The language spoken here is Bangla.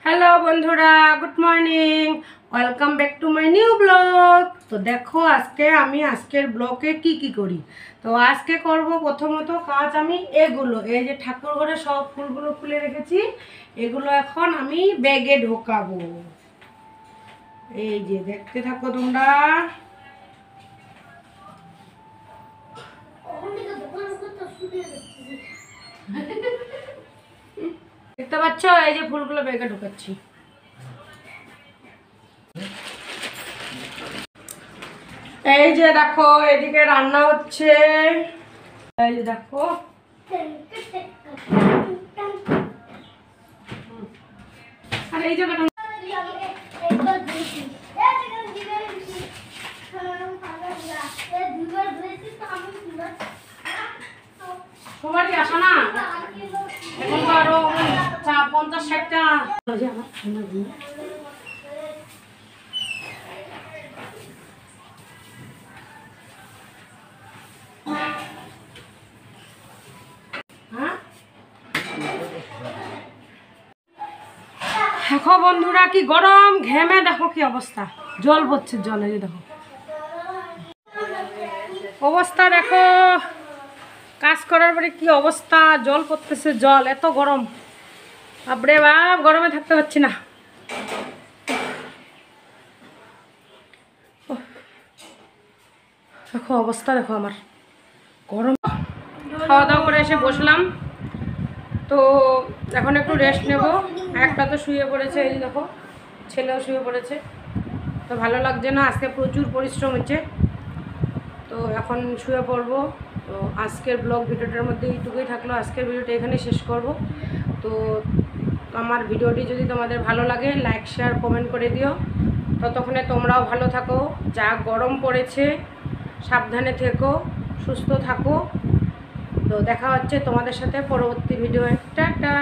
হ্যালো বন্ধুরা, good morning, welcome back to my new blog. তো দেখো আজকের ব্লগে কি করি। তো আজকে করব প্রথমত কাজ আমি এগুলো, এই যে ঠাকুর ঘরে সব ফুলগুলো খুলে রেখেছি, এগুলো এখন আমি ব্যাগে ঢোকাবো। এই যে দেখতে থাকো তোমরা। দেখতে পাচ্ছ, এই যে ফুলগুলো ব্যাগে ঢোকাচ্ছি। এই যে দেখো, এদিকে রান্না হচ্ছে, এই যে দেখো। আর এই জায়গাটা সবারই আসো না, এখন তো আরো 50-60টা। দেখো বন্ধুরা, কি গরম, ঘেমে দেখো কি অবস্থা, জল পড়ছে, জলে দেখো অবস্থা, দেখো কাজ করার পরে কি অবস্থা, জল পড়তেছে, জল এত গরম, বাপরে বাপ, গরমে থাকতে পারছি না। দেখো অবস্থা, দেখো আমার গরম। খাওয়া দাওয়া করে এসে বসলাম, তো এখন একটু রেস্ট নেব। একটা তো শুয়ে পড়েছে, এই দেখো ছেলেও শুয়ে পড়েছে, তো ভালো লাগছে না, আজকে প্রচুর পরিশ্রম হচ্ছে, তো এখন শুয়ে পড়বো। তো আজকের ব্লগ ভিডিওটার মধ্যে এইটুকুই থাকলো, আজকের ভিডিওটা এখানে শেষ করব। তো আমার ভিডিওটি যদি তোমাদের ভালো লাগে, লাইক শেয়ার কমেন্ট করে দিও। ততক্ষণে তোমরাও ভালো থাকো, যা গরম পড়েছে, সাবধানে থেকো, সুস্থ থাকো। তো দেখা হচ্ছে তোমাদের সাথে পরবর্তী ভিডিও। টাটা।